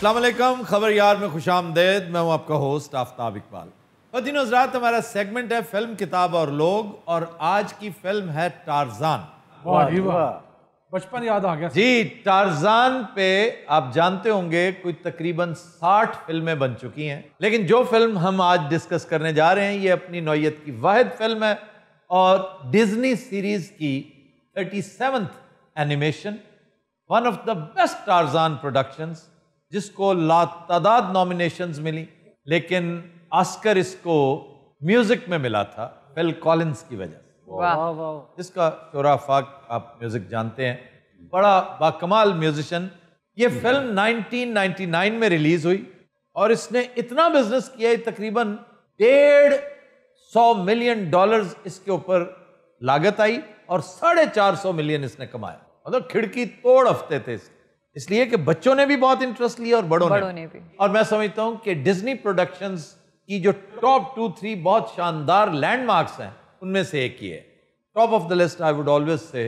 अस्सलाम वालेकुम, खबर यार में खुशामदेद। मैं हूं आपका होस्ट आफ्ताब इकबाल। ख़वातीन और हज़रात, हमारा सेगमेंट है फिल्म, किताब और लोग, और आज की फिल्म है टारजान। वाह जी वाह, बचपन याद आ गया जी। टारजान पे आप जानते होंगे कोई तकरीबन 60 फिल्में बन चुकी हैं, लेकिन जो फिल्म हम आज डिस्कस करने जा रहे हैं ये अपनी नौइयत की वाहिद फिल्म है और डिज्नी सीरीज की 37th animation, one of the best Tarzan productions, जिसको लातादाद नॉमिनेशंस मिली, लेकिन ऑस्कर इसको म्यूजिक में मिला था फिल कॉलिंस की वजह से। इसका शोरा फाक आप म्यूजिक जानते हैं, बड़ा बाकमाल म्यूजिशियन। ये फिल्म 1999 में रिलीज हुई और इसने इतना बिजनेस किया, तकरीबन $150 मिलियन इसके ऊपर लागत आई और 450 मिलियन इसने कमाया। मतलब खिड़की तोड़ हफ्ते थे इसलिए कि बच्चों ने भी बहुत इंटरेस्ट लिया और बड़ों ने भी। और मैं समझता हूं कि डिज्नी प्रोडक्शंस की जो टॉप 2-3 बहुत शानदार लैंडमार्क्स हैं उनमें से एक ही है। Top of the list I would always say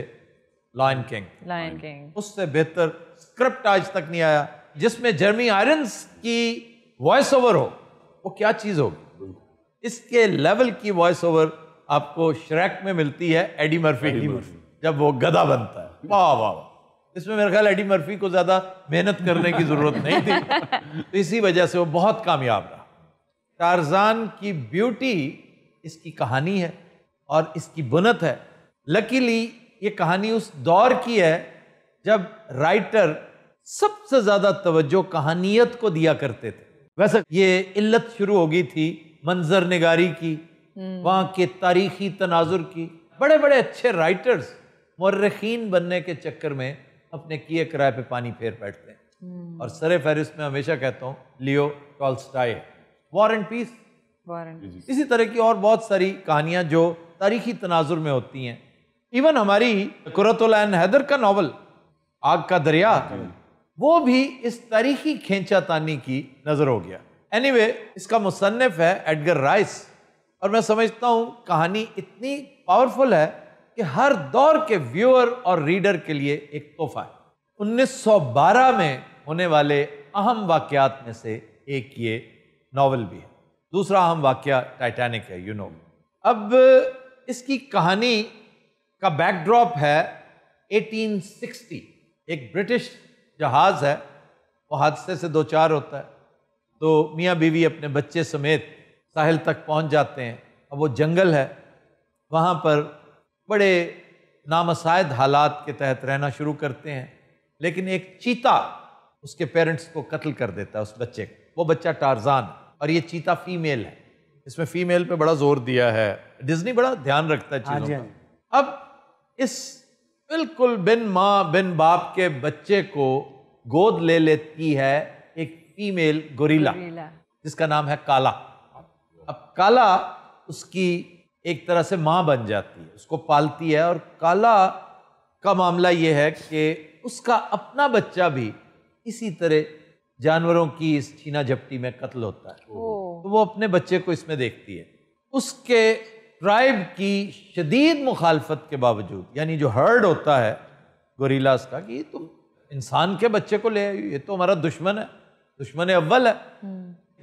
lion king. उससे बेहतर स्क्रिप्ट आज तक नहीं आया जिसमें जेरेमी आयरन्स की वॉइस ओवर हो। वो क्या चीज होगी, इसके लेवल की वॉइस ओवर आपको श्रेक में मिलती है एडी मर्फी जब वो गधा बनता है। वाह वाह, इसमें मेरा ख्याल एडी मर्फी को ज्यादा मेहनत करने की जरूरत नहीं थी, तो इसी वजह से वो बहुत कामयाब रहा। टारजान की ब्यूटी इसकी कहानी है और इसकी बुनत है। लकीली ये कहानी उस दौर की है जब राइटर सबसे ज्यादा तवज्जो कहानियत को दिया करते थे। वैसे ये इल्लत शुरू हो गई थी मंजर निगारी की, वहां के तारीखी तनाजुर की। बड़े बड़े अच्छे राइटर्स मुर्रिखीन बनने के चक्कर में अपने किए किराए पे पानी फेर बैठते हैं। और सरे फहरिस्त में हमेशा कहता हूँ Leo Tolstoy, war and peace. इसी तरह की और बहुत सारी कहानियां जो तारीखी तनाजुर में होती हैं। इवन हमारी कुर्रतुल ऐन हैदर का नॉवल आग का दरिया, वो भी इस तारीखी खींचातानी की नजर हो गया। एनीवे, इसका मुसन्निफ है एडगर राइस और मैं समझता हूं कहानी इतनी पावरफुल है कि हर दौर के व्यूअर और रीडर के लिए एक तोहफा है। 1912 में होने वाले अहम वाकयात में से एक ये नॉवल भी है। दूसरा अहम वाकया टाइटैनिक है, यू नो। अब इसकी कहानी का बैकड्रॉप है 1860। एक ब्रिटिश जहाज है, वो हादसे से दो चार होता है, तो मियाँ बीवी अपने बच्चे समेत साहिल तक पहुंच जाते हैं। अब वो जंगल है, वहाँ पर बड़े नामसायद हालात के तहत रहना शुरू करते हैं, लेकिन एक चीता उसके पेरेंट्स को कत्ल कर देता है, उस बच्चे को। वो बच्चा टारजान, और ये चीता फीमेल है। इसमें फीमेल पे बड़ा जोर दिया है, डिज्नी बड़ा ध्यान रखता है चीजों का। अब इस बिल्कुल बिन माँ बिन बाप के बच्चे को गोद ले लेती है एक फीमेल गोरिल्ला जिसका नाम है काला। अब काला उसकी एक तरह से माँ बन जाती है, उसको पालती है। और काला का मामला ये है कि उसका अपना बच्चा भी इसी तरह जानवरों की इस छीना झपटी में कत्ल होता है, तो वो अपने बच्चे को इसमें देखती है। उसके ट्राइब की शदीद मुखालफत के बावजूद, यानी जो हर्ड होता है गोरिल्लास का, कि तुम इंसान के बच्चे को ले आई, ये तो हमारा दुश्मन है, दुश्मन अव्वल है।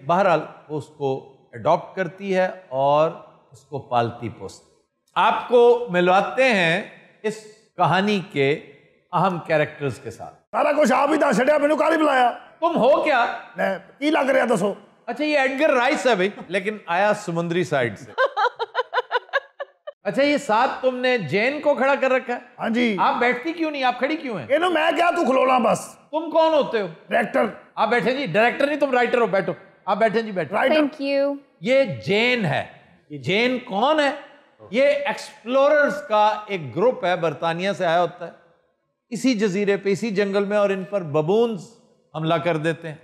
बहरहाल वो उसको अडॉप्ट करती है और उसको पालती पोसती। आपको मिलवाते हैं इस कहानी के अहम कैरेक्टर्स के साथ। सारा कुछ आप ही दस छड़िया, मैनू काली बुलाया। तुम हो क्या? की लग रहा दसो। अच्छा, ये एडगर राइस है भाई, लेकिन आया समुद्री साइड से। अच्छा, ये साथ तुमने जेन को खड़ा कर रखा है? हाँ जी। आप बैठती क्यों नहीं, आप खड़ी क्यों हैं? इन्हों मैं क्या, तू खलोना बस। तुम कौन होते हो? डायरेक्टर। आप बैठे जी। डायरेक्टर नहीं, तुम राइटर हो, बैठो। आप बैठे जी, बैठो। Thank you. ये जेन है। जेन कौन है? ये एक्सप्लोरर्स का एक ग्रुप है, बर्तानिया से आया होता है इसी जजीरे पे, इसी जंगल में, और इन पर बबून्स हमला कर देते हैं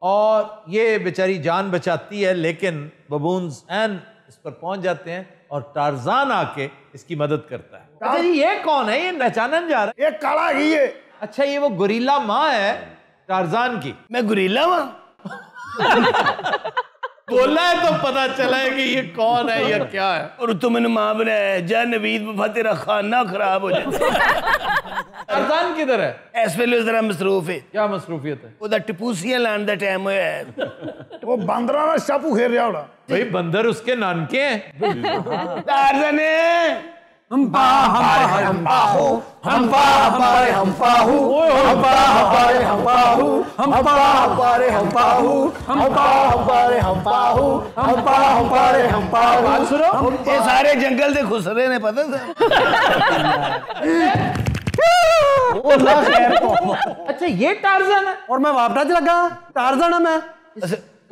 और ये बेचारी जान बचाती है, लेकिन बबून्स एन इस पर पहुंच जाते हैं और टारजान आके इसकी मदद करता है। अच्छा जी, ये कौन है? ये पहचाना जा रहा है। ये काला है ये। अच्छा, ये वो गोरिल्ला माँ है टारजान की। मैं गोरिल्ला माँ? बोला है तो पता चला है कि ये कौन है या क्या है। और तू मैंने मां बनाया जा नवीद वफा तेरा खाना खराब हो जाए। टारज़ान किधर है? इस वेले जरा मसरूफ है। क्या मसरूफियत है? ओदा टिपूसियां लाने दा टाइम होया है। वो बंदरा ना शापू खेल रहा होना। भाई बंदर उसके नानके हैं। टारज़न हम्पा हम्पा हो हम्पा हमारे हम्पा हो हम्पा हमारे हम्पा हो हम्पा हमारे हम्पा हो हम्पा हमारे हम्पा हो हम्पा हमारे हम्पा हो। बात सुनो, ये सारे जंगल से खुसरे ने पता था। अच्छा ये टारज़ान है और मैं वापड़ा च लगा टारज़न है मैं।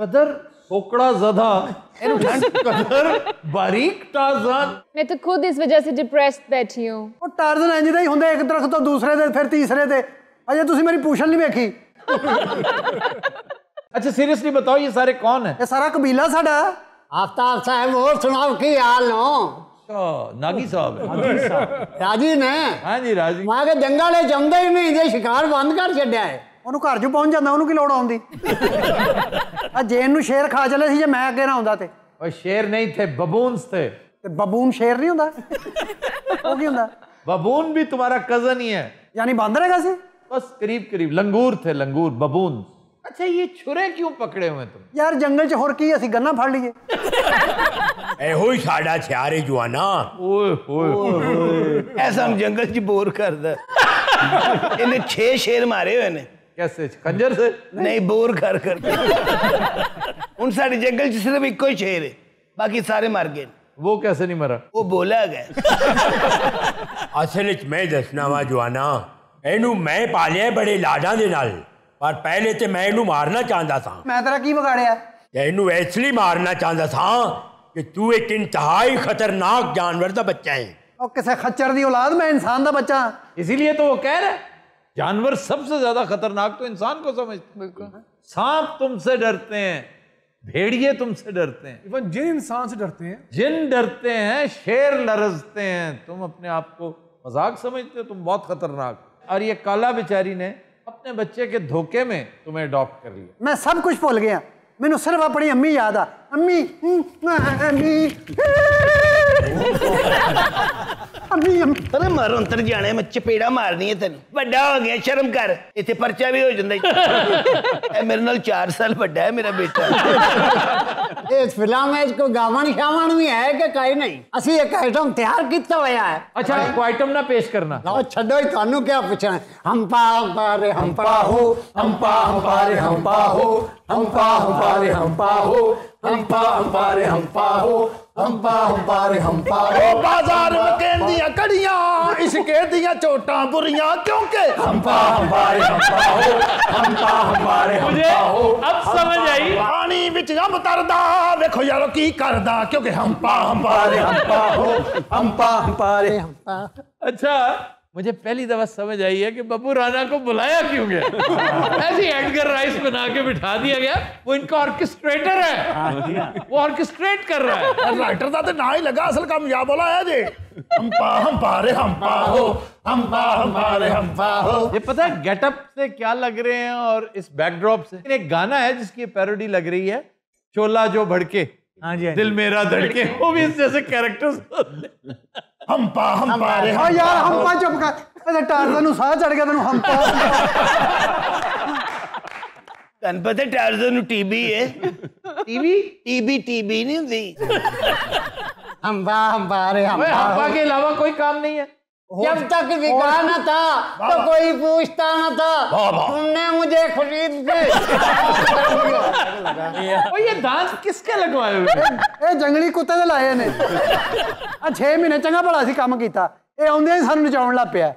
कदर कोकड़ा ज़दा कदर बारीक टारज़ान। मैं तो खुद इस वजह से डिप्रेस्ड बैठी हूँ। ਉਹ ਟਾਰਜ਼ਨ ਇੰਜ ਦੇ ਹੀ ਹੁੰਦੇ ਇੱਕ ਦਰਖਤ ਤੋਂ ਦੂਸਰੇ ਤੇ ਫਿਰ ਤੀਸਰੇ ਤੇ ਅਜੇ ਤੁਸੀਂ ਮੇਰੀ ਪੂਛਲ ਨਹੀਂ ਵੇਖੀ अच्छा सीरियसली बताओ ये सारे कौन है? ਇਹ ਸਾਰਾ ਕਬੀਲਾ ਸਾਡਾ आफ्ताब साहब और सुनाओ की हाल नो अच्छा नागी साहब है। राजी ने हाँ जी राजी। वहां के जंगल चाहते ही नहीं जे शिकार बंद कर छड्या है। ਉਹਨੂੰ ਘਰ 'ਚ ਪਹੁੰਚ ਜਾਂਦਾ ਉਹਨੂੰ ਕੀ ਲੋੜ ਆਉਂਦੀ ਆ ਜੇਨ ਨੂੰ ਸ਼ੇਰ ਖਾ ਚਲੇ ਸੀ ਜੇ ਮੈਂ ਅੱਗੇ ਨਾ ਆਉਂਦਾ ਤੇ और शेर नहीं थे बबून्स थे। ਤੇ ਬਬੂਨ ਸ਼ੇਰ ਨਹੀਂ ਹੁੰਦਾ ਉਹ ਕੀ ਹੁੰਦਾ बबून भी तुम्हारा कजन ही है। ਯਾਨੀ ਬਾਂਦਰ ਹੈਗਾ ਸੀ बस करीब करीब लंगूर थे लंगूर बबून। अच्छा ये छुरे क्यों पकड़े हुए तुम? ਯਾਰ ਜੰਗਲ 'ਚ ਹੋਰ ਕੀ ਅਸੀਂ ਗੰਨਾ ਫੜ ਲਈਏ ਇਹੋ ਹੀ ਸਾਡਾ ਹਥਿਆਰ ਹੈ ਜਵਾਨਾ। ओए होए ऐसा हम जंगल च बोर करदा। इन्हें 6 शेर मारे हुए ने। कैसे खंजर से? नहीं बोर कर उन सारे जंगल च सिर्फ इको ही शेर है बाकी सारे मर गए। वो कैसे नहीं मरा? वो बोला गया। ਅਸਲ ਵਿੱਚ ਮੈਂ ਦੱਸਣਾ ਵਾ ਜਵਾਨਾ ਇਹਨੂੰ ਮੈਂ ਪਾਲਿਆ ਬੜੇ ਲਾਡਾਂ ਦੇ ਨਾਲ ਪਰ ਪਹਿਲੇ ਤੇ ਮੈਂ ਇਹਨੂੰ ਮਾਰਨਾ ਚਾਹੁੰਦਾ ਸਾਂ ਮੈਂ ਤੇਰਾ ਕੀ ਵਿਗਾੜਿਆ ਤੇ ਇਹਨੂੰ ਇਸ ਲਈ ਮਾਰਨਾ ਚਾਹੁੰਦਾ ਸਾਂ ਕਿ ਤੂੰ ਇੱਕ ਇੰਤਹਾਈ ਖਤਰਨਾਕ ਜਾਨਵਰ ਦਾ ਬੱਚਾ ਹੈ। ਉਹ ਕਿਸੇ ਖੱਚਰ ਦੀ ਔਲਾਦ ਮੈਂ ਇਨਸਾਨ ਦਾ ਬੱਚਾ इसीलिए तो वो कह रहे हैं जानवर सबसे ज्यादा खतरनाक तो इंसान को समझते। बिल्कुल। सांप तुमसे डरते हैं, भेड़िए तुमसे डरते हैं, इवन जिन इंसान से डरते हैं जिन डरते हैं, शेर लरजते हैं। तुम अपने आप को मजाक समझते हो, तुम बहुत खतरनाक। और ये काला बेचारी ने अपने बच्चे के धोखे में तुम्हें अडॉप्ट कर लिया। मैं सब कुछ भूल गया मैनू सिर्फ अपनी अम्मी याद आ अम्मी अम्मी अम्मी अम्मी अरे मारो अंतर जाने मैं चपेड़ा मारनी है तेन बड़ा हो गया शर्म कर इतने पर्चा भी हो जाता। मेरे नाल 4 साल बड़ा है मेरा बेटा। इस फिल्म में कोई गावन शावन भी है कि कहीं नहीं असि एक आइटम तैयार किया हुआ है। अच्छा को आइटम ना पेश करना। लो छड्डो थानू क्या पूछना है। हम्पा हमारे हम्पा हो हम्पा हमारे हम्पा हो हम्पा हमारे हम्पा हो हम्पा हमारे हम्पा हो हम्पा हमारे हम्पा हो। ओ बाजार में कहंदियां कड़ियां इश्के दियां चोटां बुरियां क्योंकि हम्पा हमारे हम्पा हो हम्पा हमारे मुझे अब समझ आई। पानी विच अंब तरदा देखो यारो की करदा क्योंकि हम्पा हमारे हम्पा हो हम्पा हमारे अच्छा मुझे पहली दफा समझ आई है कि बब्बू राणा को बुलाया क्यों गया। ऐसे एडगर राइस बना के बिठा दिया गया। वो इनका ऑर्केस्ट्रेटर है, वो ऑर्केस्ट्रेट कर रहा है। राइटर दा ते ना ही लगा असल काम या बोला है जे हम्पा हमारे हम्पा हो हम्पा हमारे हम्पा हो। ये पता है गेटअप से क्या लग रहे हैं और इस बैकड्रॉप से। एक गाना है जिसकी पैरोडी लग रही है, चोला जो भड़के हाँ जी दिल मेरा धड़के। वो भी इस जैसे कैरेक्टर्स। हम्पा हमारे ਓ ਯਾਰ ਹੰਪਾ ਚੁੱਪ ਕਰ ਇਹਦੇ ਟਾਰਜ਼ਨ ਨੂੰ ਸਾਹ ਚੜ ਗਿਆ ਤੈਨੂੰ ਹੰਪਾ तन पता टार्जन नु टीबी है। टीवी टीबी नहीं होती। हम्पा हमारे हम्पा हो। हम्पा के अलावा कोई काम नहीं है। जब तक बिका न था तो कोई पूछता न था। तुमने मुझे खरीद के और ये दांत किसके लगवाए हुए हैं? ਇਹ ਜੰਗਲੀ ਕੁੱਤੇ ਦੇ ਲਾਏ ਨੇ ਆ 6 ਮਹੀਨੇ ਚੰਗਾ ਭਲਾ ਸੀ ਕੰਮ ਕੀਤਾ ਇਹ ਆਉਂਦੇ ਹੀ ਸਾਨੂੰ ਨਚਾਉਣ ਲੱਗ ਪਿਆ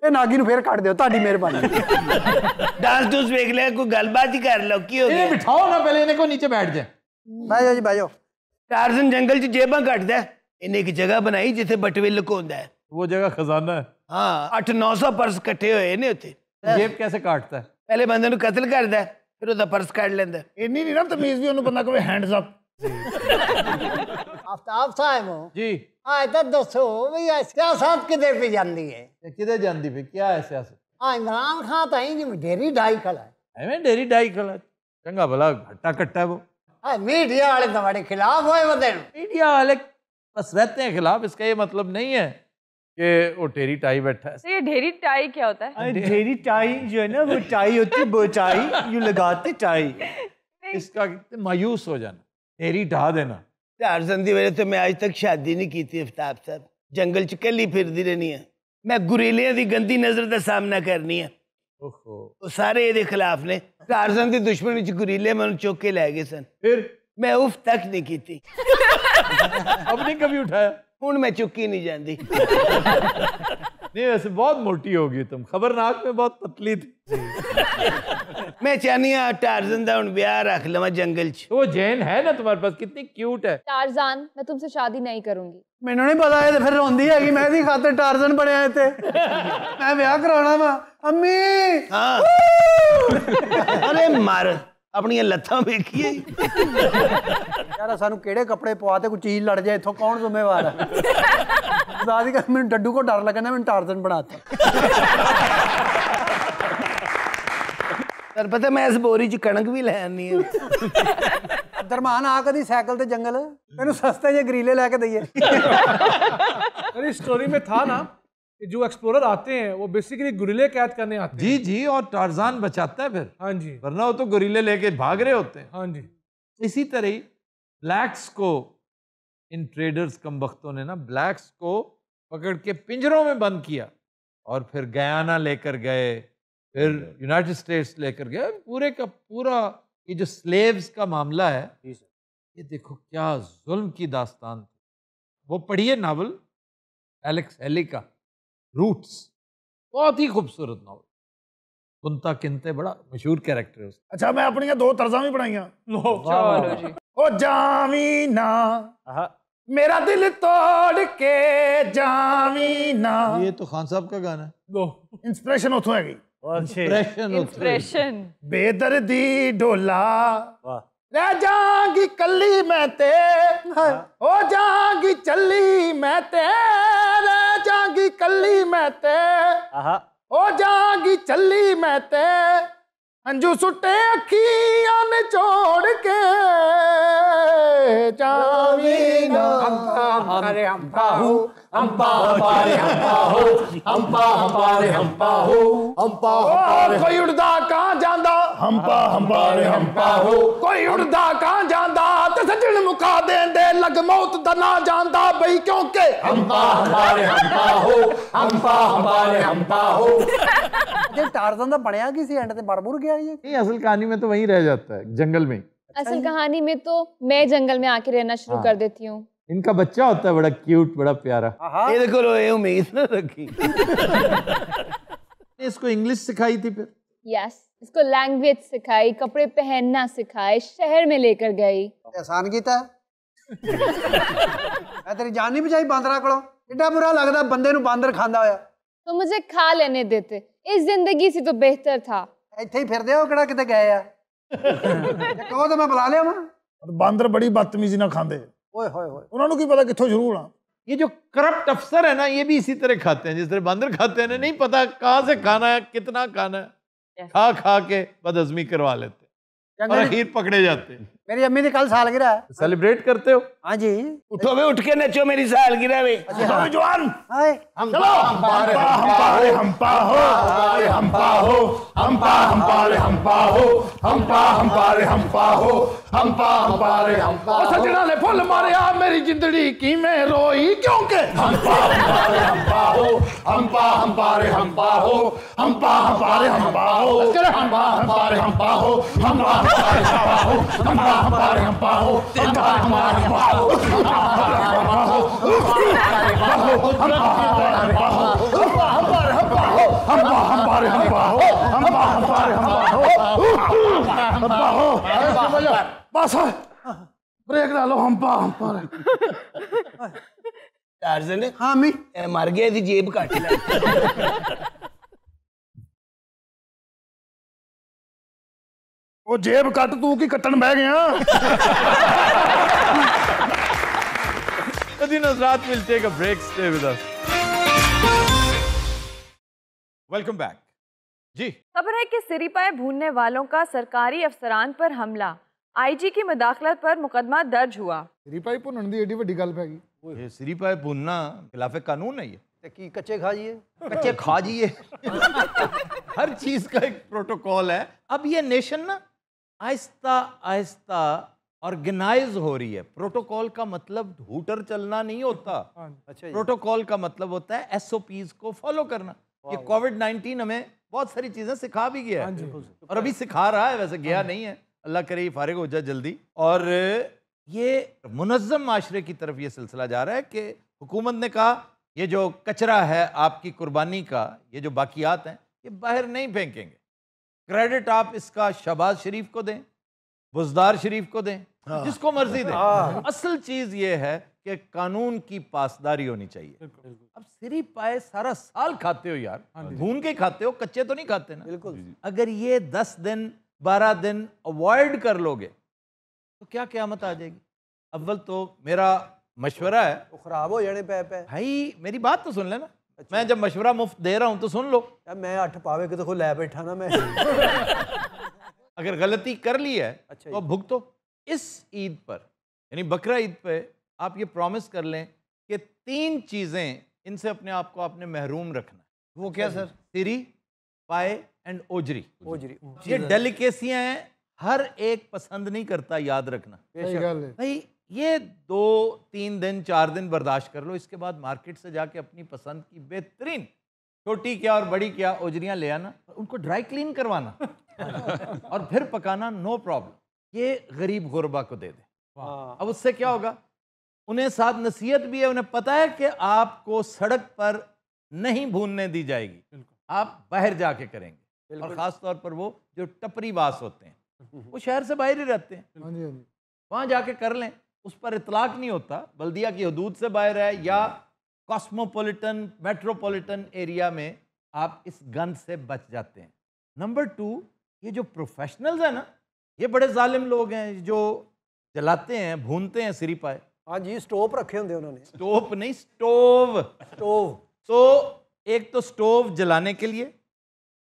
ਇਹ ਨਾਗੀ ਨੂੰ ਫੇਰ ਕੱਢ ਦਿਓ ਤੁਹਾਡੀ ਮਿਹਰਬਾਨੀ डांस डूस देख ले कोई गलबात ही कर लो की हो इन्हें गया। बिठाओ ना पहले इन्हें को नीचे बैठ जाए। ਬਹਿ ਜਾਓ ਜੀ ਬਹਿ ਜਾਓ टार्जन जंगल च जेबां कटदा इन्हें एक जगह बनाई जिथे बटवे लुकाउंदा है। वो जगह खजाना है। हाँ 800-900 पर्स इकट्ठे होए ने उत्थे। जेब कैसे काटता है? पहले बंदे नु कत्ल करदा फिर ओदा पर्स काट लेंदा। इन्नी नहीं ना तमीज भी ओनु बंदा कहे हैंड्स अप। आफ्ताब साहब जी हाँ तो दसो भी सियासत किधर पे जाती है। किधर जानती फिर क्या है सियासत? हाँ इमरान खान तो ही डेरी ढाई खड़ा है। एवें डेरी डाई खला चंगा भला घट्टा कट्टा है वो। मीडिया वाले तुम्हारे खिलाफ होए वदे मीडिया वाले बस रहते हैं खिलाफ, इसका ये मतलब नहीं है कि वो ढेरी टाई बैठा है। तो ये ढेरी टाई क्या होता है? ढेरी टाई जो है ना वो टाई होती है, बोचाई यू लगाते टाई। इसका मायूस हो जाना, ढेरी ढा देना। टार्ज़न दी वजह तो मैं आज तक शादी नहीं की थी आफ्ताब साहब, जंगल च कली फिरदी रहनी है। मैं गुरीलियां दी गंदी नजर का सामना करनी है। वो सारे ये खिलाफ ने। टार्ज़न दी दुश्मनी च गुरीले मैं चुक के लै गए सन, फिर मैं उफ तक नहीं की थी। अब नहीं कभी उठाया? हूँ मैं चुकी नहीं जाती। नहीं वैसे बहुत मोटी होगी तुम, खबरनाक में बहुत पतली थी। मैं चाहनी हाँ टार्ज़न दा हुण ब्याह रख लवां जंगल च। वो जैन है ना तुम्हारे पास, कितनी क्यूट है। टार्ज़ान, मैं तुमसे शादी नहीं करूंगी। मैनू नहीं पता है, फिर रोंदी है मैं दी खातिर टार्ज़न बनया थे। मैं ब्याह कराना वा अम्मी। हाँ अरे मार अपनी लत्तां वेखिए। यार सानू केड़े कपड़े पवाते कोई चीज लड़ जाए इथों कौन जिम्मेवार है? दादी का मैंने डड्डू को डर लगा ना, मैंने टार्ज़न बनाता। तर पता मैं इस बोरी च कणक भी ले आनी है। दरमान आ कदी साइकिल ते जंगल तेनू सस्ते जे गरीले लेके दईए। अरे स्टोरी में था ना कि जो एक्सप्लोरर आते हैं वो बेसिकली गुरिल्ले कैद करने आते हैं। जी जी, और टार्ज़ान बचाता है फिर। हाँ जी, वरना वो तो गोरिल्ले लेके भाग रहे होते हैं। हाँ जी। इसी तरह ही ब्लैक्स को इन ट्रेडर्स कमबख्तों ने ना ब्लैक्स को पकड़ के पिंजरों में बंद किया और फिर गयाना लेकर गए, फिर यूनाइटेड स्टेट्स लेकर गए। पूरे का पूरा ये जो स्लेव्स का मामला है, ये देखो क्या जुल्म की दास्तान थी। वो पढ़िए नावल एलेक्स हेली का रूट्स, बहुत ही खूबसूरत नावल। कुंता किंते बड़ा मशहूर कैरेक्टर है उसका। अच्छा मैं अपनी दो तर्जा भी बनाइया। चलो जी। ओ जावी ना मेरा दिल तोड़ के जावी ना। ये तो खान साहब का गाना है। इंस्पिरेशन उथों हैगी। इंस्पिरेशन। बेदर्दी डोला रह जागी कली मैं ते, हो जागी चली मैं ते, रह जागी कली मैं ते, हो जागी चली मैं ते, अंजू सुटे अखियां ने छोड़ के जावी ना। हमारे हम्पा हो हम्पा हमारे हम्पा हो हम्पा हमारे हम्पा हो हम्पा हमारे। कोई उड़दा कहाँ जांदा हम्पा हमारे हम्पा हो, कोई उड़दा कहाँ जांदा ते सजन मुका देंदे लग मौत दा ना जांदा बई क्योंकि हम्पा हमारे हम्पा हो हम्पा हमारे हम्पा हो। टार्ज़न दा बनया किसी एंड ते मर मुर गया ये? नहीं, असल कहानी में तो वहीं रह जाता है, जंगल में। असल कहानी में तो मैं जंगल में आके रहना शुरू कर देती हूँ। इनका बच्चा होता है बड़ा क्यूट, बड़ा प्यारा। ये देखो ये उम्मीद न रखी। इसको इंग्लिश सिखाई थी फिर? यस, इसको लैंग्वेज सिखाई, कपड़े पहनना सिखाए, शहर में लेकर गई। एहसान कीता मैं तेरी जान नहीं बचाई बांदरा कोलों। एडा बुरा लगदा बंदे नूं बांदर खांदा होया। तो मुझे खा लेने देते, इस जिंदगी से तो बेहतर था। ਇੱਥੇ ਹੀ ਫਿਰਦੇ ਹੋ ਕਿਹੜਾ ਕਿਤੇ ਗਏ ਆ ਕਹੋ ਤਾਂ ਮੈਂ ਬੁਲਾ ਲਿਆ ਵਾ ਬਾਂਦਰ ਬੜੀ ਬਦਤਮੀਜ਼ੀ ਨਾਲ ਖਾਂਦੇ ਓਏ ਹੋਏ ਹੋਏ ਉਹਨਾਂ ਨੂੰ ਕੀ ਪਤਾ ਕਿੱਥੋਂ ਸ਼ੁਰੂ ਹੋਣਾ ये जो करप्ट अफसर है ना ये भी इसी तरह खाते हैं जिस तरह बंदर खाते हैं ना, नहीं पता कहाँ से खाना है कितना खाना है, खा खा के बदहजमी करवा लेते और आखिर पकड़े जाते हैं। मेरी अम्मी की कल सालगिरह है, सेलिब्रेट करते हो? हाँ जी। उठो वे उठ के नचो मेरी सालगिरह में। जवान हाय चलो हम्पारे हम्पा हो हम्पा हो हम्पा हम्पारे हम्पा हो हम्पा हम्पारे हम्पा हो हम्पा हम्पारे हम्पा। सजना ने फुल मारिया मेरी जिंदड़ी की मैं रोई क्योंकि हम्पा हम्पारे हम्पा हो हम्पा हम्पारे हम्पा हो हम्पा हम्पारे हम्पा हो हम्पा हम्पारे हम्पा हो हम्पा हम्पारे हम्पा हो हम्पा हम्पारे हम्पा हो हम्पा हमारे हम्पा हो हम्पा हमारे हम्पा हो बस ब्रेक डालो हम्पा हम्पा। टार्ज़न हाँ अम्मी मर गया थी जेब काट ले। वो जेब कट तू की कट्टन बह गया। Nazrat will take a break. Stay with us. Welcome back. जी खबर है कि सिरिपाए भूनने वालों का सरकारी अफसरान पर हमला। आईजी की मुदाखलत पर मुकदमा दर्ज हुआ। सिरी पाई भुनन दी एडी वड्डी गल पै गई। ये सिरी पाए भुनना खिलाफे कानून है ये। ते की कच्चे खा जिए कच्चे खा जिए। हर चीज का एक प्रोटोकॉल है। अब ये नेशन ना आहिस्ता आहिस्ता ऑर्गेनाइज हो रही है। प्रोटोकॉल का मतलब हूटर चलना नहीं होता। अच्छा प्रोटोकॉल का मतलब होता है एसओपीज को फॉलो करना। ये कोविड-19 हमें बहुत सारी चीजें सिखा भी गया है और अभी सिखा रहा है, वैसे गया नहीं है। अल्लाह करे ये फारिग हो जाए जल्दी। और ये मुनज़्ज़म माशरे की तरफ ये सिलसिला जा रहा है कि हुकूमत ने कहा ये जो कचरा है आपकी कुर्बानी का, ये जो बाकियात हैं, ये बाहर नहीं फेंकेंगे। क्रेडिट आप इसका शहबाज शरीफ को दें, बुज़दार शरीफ को दें, जिसको मर्जी दें। असल चीज ये है कि कानून की पासदारी होनी चाहिए। अब सिरी पाए सारा साल खाते हो यार, भून के खाते हो, कच्चे तो नहीं खाते ना। बिल्कुल। अगर ये 10 दिन 12 दिन अवॉइड कर लोगे तो क्या क़यामत आ जाएगी। अव्वल तो मेरा मशवरा है, वो खराब हो जाने पै पै। भाई मेरी बात तो सुन लेना। मैं जब मशवरा मुफ्त दे रहा हूं तो सुन लो। यार मैं 8 पावे के तो लै बैठा ना मैं। अगर गलती कर ली है अच्छा तो भुगतो। इस ईद पर यानी बकरा ईद पे आप ये प्रॉमिस कर लें कि 3 चीजें इनसे अपने आप को आपने महरूम रखना है। वो क्या सर? सिरी, पाए एंड ओजरी। ओजरी ये डेलिकेसियां हैं, हर एक पसंद नहीं करता, याद रखना। सही गल है। भाई ये 2-3 दिन 4 दिन बर्दाश्त कर लो, इसके बाद मार्केट से जाके अपनी पसंद की बेहतरीन छोटी क्या और बड़ी क्या ओजरियां ले आना, उनको ड्राई क्लीन करवाना और फिर पकाना, नो प्रॉब्लम। ये गरीब गुरबा को दे दे। अब उससे क्या होगा, उन्हें साथ नसीहत भी है, उन्हें पता है कि आपको सड़क पर नहीं भूनने दी जाएगी, आप बाहर जाके करेंगे। और ख़ास तौर पर वो जो टपरी बास होते हैं, वो शहर से बाहर ही रहते हैं, हाँ जी हाँ जी। वहाँ जाके कर लें। उस पर इतलाक नहीं होता, बल्दिया की हदूद से बाहर है या कॉस्मोपॉलिटन मेट्रोपॉलिटन एरिया में आप इस गंद से बच जाते हैं। नंबर 2, ये जो प्रोफेशनल्स हैं ना, ये बड़े जालिम लोग हैं जो जलाते हैं, भूनते हैं सिरी पाए। हाँ जी, स्टोव रखे होंगे उन्होंने। स्टोव नहीं, स्टोव। स्टोव। तो एक तो स्टोव जलाने के लिए,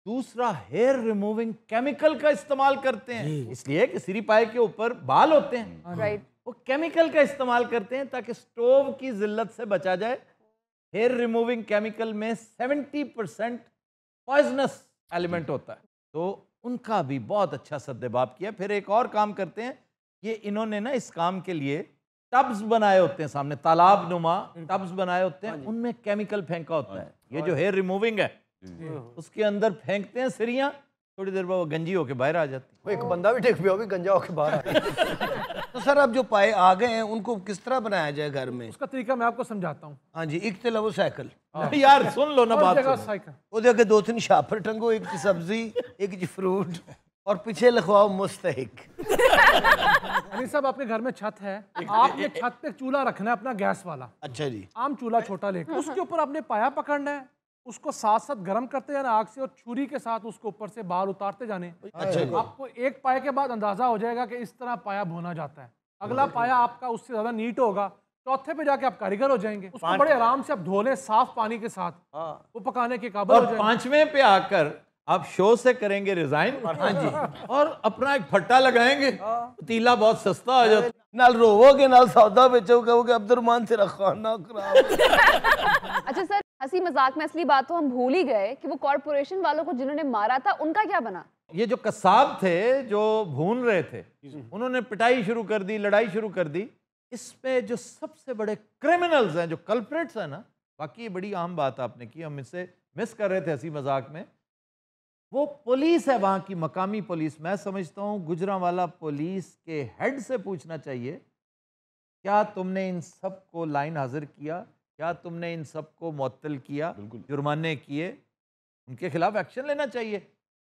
दूसरा हेयर रिमूविंग केमिकल का इस्तेमाल करते हैं, इसलिए कि सिरी पाए के ऊपर बाल होते हैं, राइट। वो केमिकल का इस्तेमाल करते हैं ताकि स्टोव की जिल्लत से बचा जाए। हेयर रिमूविंग केमिकल में 70% पॉइजनस एलिमेंट होता है, तो उनका भी बहुत अच्छा सद्देबाब किया। फिर एक और काम करते हैं, ये इन्होंने ना इस काम के लिए टब्स बनाए होते हैं, सामने तालाब नुमा टब्स बनाए होते हैं, उनमें केमिकल फेंका होता है। ये जो हेयर रिमूविंग है उसके अंदर फेंकते हैं सिरियां, थोड़ी देर बाद वो गंजी होके बाहर आ जाती है। वो एक बंदा भी ठीक भी भी गंजा होके बाहर आ। तो सर अब जो पाए आ गए हैं उनको किस तरह बनाया जाए घर में? उसका तरीका मैं आपको समझाता हूँ। हाँ जी, एक तो वो साइकिल यार सुन लो ना हर बात जगह सुनो। साइकिल। ਉਹਦੇ ਅੱਗੇ 2-3 ਛਾਪਰ ਟੰਗੋ, ਇੱਕ ਚ ਸਬਜ਼ੀ, ਇੱਕ ਚ फ्रूट और पीछे लिखवाओ मुस्तहिक। अली साहब, आपके घर में छत है, आपने छत पे चूल्हा रखना है अपना गैस वाला, अच्छा जी। आम चूल्हा छोटा लेकर, उसके ऊपर आपने पाया पकड़ना है, उसको साथ साथ गर्म करते जाना आग से और छुरी के साथ उसको ऊपर से बाल उतारते जाने। अच्छा जी। आपको एक पाए के बाद अंदाजा हो जाएगा कि इस तरह पाया भुना जाता है। अगला पाया आपका उससे ज्यादा नीट होगा, चौथे पे जाके आप कारीगर हो जाएंगे। उसको बड़े आराम से आप धो लें साफ पानी के साथ, वो पकाने के काबिल हो और जाएगा। 5वें पे आकर आप शो से करेंगे रिजाइन, हाँ जी, और अपना एक फट्टा लगाएंगे, पतीला बहुत सस्ता हो जाता। नाल रोवोगे नाल सौदा बेचोगे, कहोगे अब्दुर्रहमान तेरा खाना खराब। अच्छा सर, हंसी मजाक में असली बात तो हम भूल ही गए कि वो कॉर्पोरेशन वालों को जिन्होंने मारा था उनका क्या बना। ये जो कसाब थे जो भून रहे थे, उन्होंने पिटाई शुरू कर दी, लड़ाई शुरू कर दी। इसमें जो सबसे बड़े क्रिमिनल्स हैं, जो कल्प्रेट्स हैं ना, बाकी ये बड़ी आम बात आपने की, हम इससे मिस कर रहे थे हंसी मजाक में, वो पुलिस है वहाँ की मकामी पुलिस। मैं समझता हूँ गुजरांवाला पुलिस के हेड से पूछना चाहिए, क्या तुमने इन सब को लाइन हाजिर किया, क्या तुमने इन सब को मुअत्तल किया, जुर्माने किए, उनके खिलाफ एक्शन लेना चाहिए।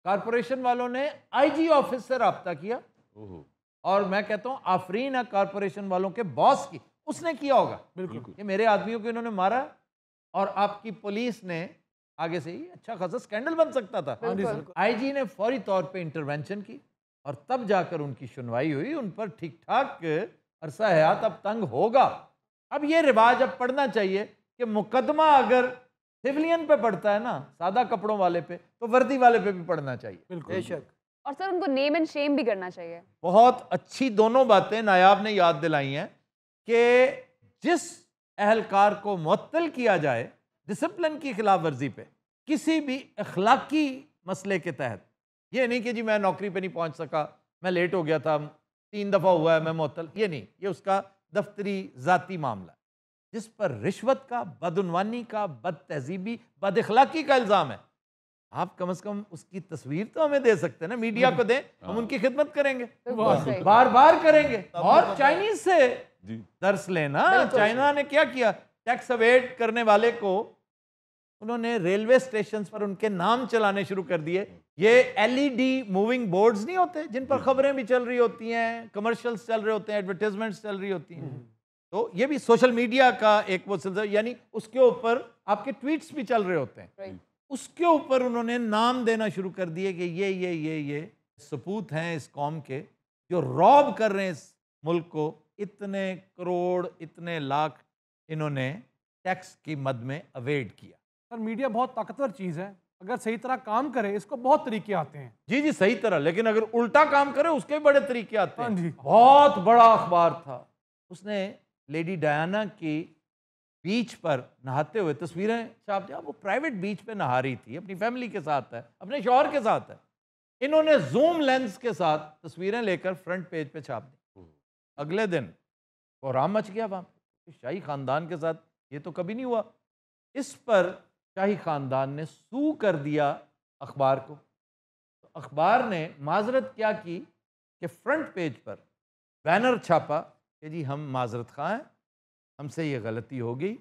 कारपोरेशन वालों ने आईजी ऑफिस से रब्ता किया, और मैं कहता हूँ आफरीन है कारपोरेशन वालों के बॉस की, उसने किया होगा बिल्कुल कि मेरे आदमियों को इन्होंने मारा, और आपकी पुलिस ने आगे से ही अच्छा खासा स्कैंडल बन सकता था। आईजी ने फौरी तौर पे इंटरवेंशन की और तब जाकर उनकी सुनवाई हुई, उन पर ठीक ठाक अरसा हयात अब तंग होगा। अब ये रिवाज अब पढ़ना चाहिए कि मुकदमा अगर सिविलियन पे पड़ता है ना, सादा कपड़ों वाले पे, तो वर्दी वाले पे भी पड़ना चाहिए। बेशक। और सर उनको नेम एंड शेम भी करना चाहिए। बहुत अच्छी दोनों बातें नायाब ने याद दिलाई हैं कि जिस अहलकार को मुअत्तल किया जाए डिसिप्लिन की खिलाफ वर्जी पे किसी भी अखलाकी मसले के तहत, ये नहीं कि जी मैं नौकरी पे नहीं पहुंच सका, मैं लेट हो गया था, 3 दफ़ा हुआ है मैं मुअत्तल, ये नहीं, ये उसका दफ्तरी ज़ाती मामला है। जिस पर रिश्वत का, बदउनवानी का, बद तहजीबी, बद अखलाकी का इल्ज़ाम है, आप कम से कम उसकी तस्वीर तो हमें दे सकते हैं ना, मीडिया को दें, हम उनकी खिदमत करेंगे, बार बार करेंगे। और चाइनीज से दर्स लेना। चाइना ने क्या किया, टैक्स अवेड करने वाले को उन्होंने रेलवे स्टेशन पर उनके नाम चलाने शुरू कर दिए। ये LED मूविंग बोर्ड्स नहीं होते जिन पर खबरें भी चल रही होती हैं, कमर्शियल्स चल रहे होते हैं, एडवर्टाइजमेंट्स चल रही होती हैं। तो ये भी सोशल मीडिया का एक वो सिलसिला, यानी उसके ऊपर आपके ट्वीट्स भी चल रहे होते हैं, उसके ऊपर उन्होंने नाम देना शुरू कर दिए कि ये सपूत हैं इस कौम के जो रॉब कर रहे हैं इस मुल्क को, इतने करोड़, इतने लाख इन्होंने टैक्स की मद में अवेड किया। सर मीडिया बहुत ताकतवर चीज़ है, अगर सही तरह काम करे इसको बहुत तरीके आते हैं। जी जी सही तरह, लेकिन अगर उल्टा काम करे उसके भी बड़े तरीके आते हैं। बहुत बड़ा अखबार था, उसने लेडी डायना की बीच पर नहाते हुए तस्वीरें छाप दिया। वो प्राइवेट बीच पे नहा रही थी, अपनी फैमिली के साथ है, अपने शौहर के साथ है। इन्होंने जूम लेंस के साथ तस्वीरें लेकर फ्रंट पेज पे छाप दी। अगले दिन कोहराम मच गया वहाँ, शाही खानदान के साथ ये तो कभी नहीं हुआ। इस पर शाही खानदान ने सू कर दिया अखबार को। तो अखबार ने माजरत क्या की कि फ्रंट पेज पर बैनर छापा कि जी हम माजरत खां हैं, हमसे ये गलती हो गई,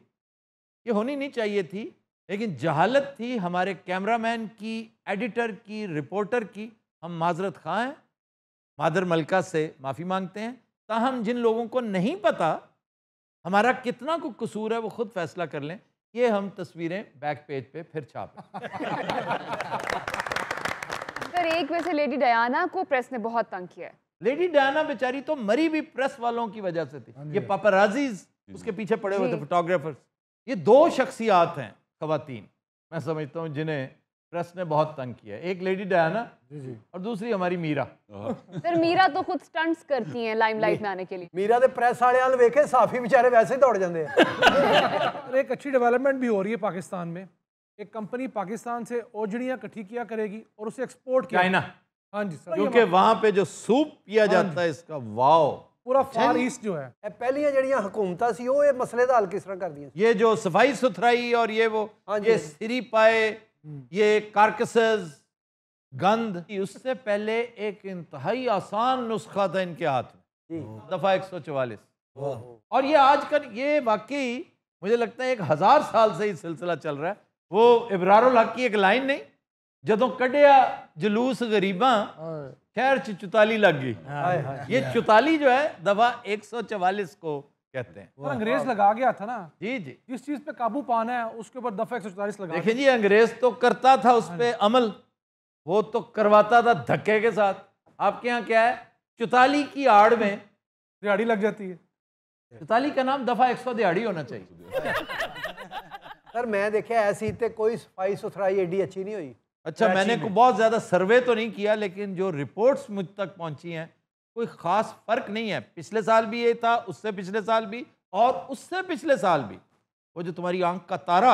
ये होनी नहीं चाहिए थी, लेकिन जहालत थी हमारे कैमरामैन की, एडिटर की, रिपोर्टर की, हम माजरत खां हैं, मादर मलका से माफ़ी मांगते हैं। ताहम जिन लोगों को नहीं पता हमारा कितना को कसूर है वो खुद फैसला कर लें। ये हम तस्वीरें बैक पेज पे फिर छापें। सर एक वजह से लेडी डायना को प्रेस ने बहुत तंग किया है। लेडी डायना बेचारी तो मरी भी प्रेस वालों की वजह से थी। ये पापराजीज उसके पीछे पड़े हुए थे, फोटोग्राफर्स। ये 2 शख्सियात हैं खवातीन, मैं समझता हूँ जिन्हें प्रेस ने बहुत तंग किया है। एक लेडी डायना और दूसरी हमारी मीरा। सर मीरा तो खुद स्टंट्स करती हैं लाइमलाइट में आने के लिए। मीरा दे प्रेस वाले वाल वेखे साफी बेचारे वैसे ही दौड़ जाते हैं। एक अच्छी डेवलपमेंट भी हो रही है पाकिस्तान में। एक कंपनी पाकिस्तान से ओजड़ियाँ इकट्ठी किया करेगी और उसे एक्सपोर्ट किया। चाइना। हाँ जी सर, क्योंकि वहाँ पे जो सूप पिया जाता है इसका, वाओ, पूरा फार ईस्ट जो है। पहलियां जड़ियां हुकूमतां सी वो ये मसले दा हल किस तरह कर दिया। ये जो सफाई सुथराई और ये वो ये सिरी पाए, ये कारकसेस, गंद, उससे पहले एक इंतहाई आसान नुस्खा था इनके हाथ में, दफा 144। और ये आजकल ये वाकई मुझे लगता है 1000 साल से ही सिलसिला चल रहा है। वो इब्रारुल हक की एक लाइन नहीं, जदों कढ़िया जलूस गरीबा खैर चुताली लग गई। ये चुताली जो है दफा 144 को कहते हैं। और अंग्रेज लगा गया था ना। जी जी, जिस चीज पे काबू पाना है उसके ऊपर दफा 144 लगा। देखिए जी, अंग्रेज तो करता था उस पे अमल, वो तो करवाता था धक्के के साथ। आपके यहाँ क्या है, चुताली की आड़ में दिहाड़ी लग जाती है। चुताली का नाम दफा 100 दिहाड़ी होना चाहिए। सर मैं देखा ऐसी ते कोई सफाई सुथराई एडी अच्छी नहीं हुई। अच्छा, मैंने बहुत ज़्यादा सर्वे तो नहीं किया, लेकिन जो रिपोर्ट्स मुझ तक पहुंची हैं कोई ख़ास फ़र्क नहीं है। पिछले साल भी ये था, उससे पिछले साल भी, और उससे पिछले साल भी। वो जो तुम्हारी आंख का तारा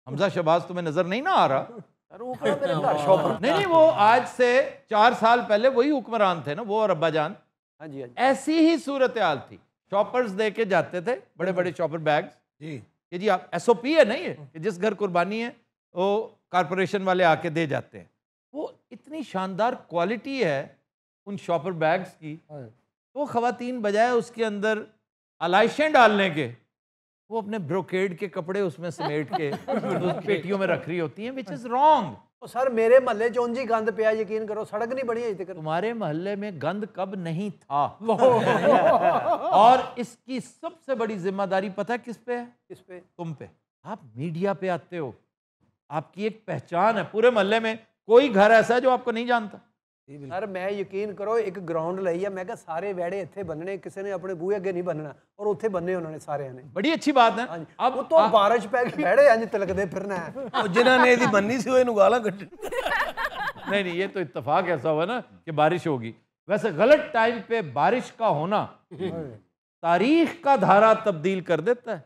हमजा शहबाज तुम्हें नज़र नहीं ना आ रहा? नहीं, वो आज से 4 साल पहले वही हुक्मरान थे ना, वो और अब्बा जान। हाँ जी, ऐसी ही सूरत हाल थी। शॉपर्स दे के जाते थे, बड़े बड़े शॉपर बैग्स कि जी आप SOP है नहीं है कि जिस घर कुर्बानी है वो कारपोरेशन वाले आके दे जाते हैं। वो इतनी शानदार क्वालिटी है उन शॉपर बैग्स की, तो खवातीन बजाय उसके अंदर आलाइशें डालने के वो अपने ब्रोकेड के कपड़े उसमें समेट के उस पेटियों में रख रही होती हैं, विच इज रॉन्ग। सर मेरे महल्ले चौंजी गंद पिया, यकीन करो सड़क नहीं बनी अभी तक। तुम्हारे महल्ले में गंद कब नहीं था? और इसकी सबसे बड़ी जिम्मेदारी पता है किस पे है? किस पे? तुम पे। आप मीडिया पे आते हो, आपकी एक पहचान है। पूरे मोहल्ले में कोई घर ऐसा है जो आपको नहीं जानता? सर मैं यकीन करो एक ग्राउंड लाई है, मैं कहा सारे वेड़े इत्थे बनने, किसी ने अपने बूहे अगे नहीं बनना, और उत्थे बनने उन्होंने सारे ने। बड़ी अच्छी बात है। अब तो बारिश पै गई वेड़े अंज तिलकदे फिरना है। जिन्होंने ਇਹਦੀ ਬੰਨੀ ਸੀ ਉਹ ਇਹਨੂੰ ਗਾਲਾਂ ਕੱਢ नहीं, ये तो इत्तेफाक ऐसा हुआ ना कि बारिश होगी। वैसे गलत टाइम पे बारिश का होना तारीख का धारा तब्दील कर देता है।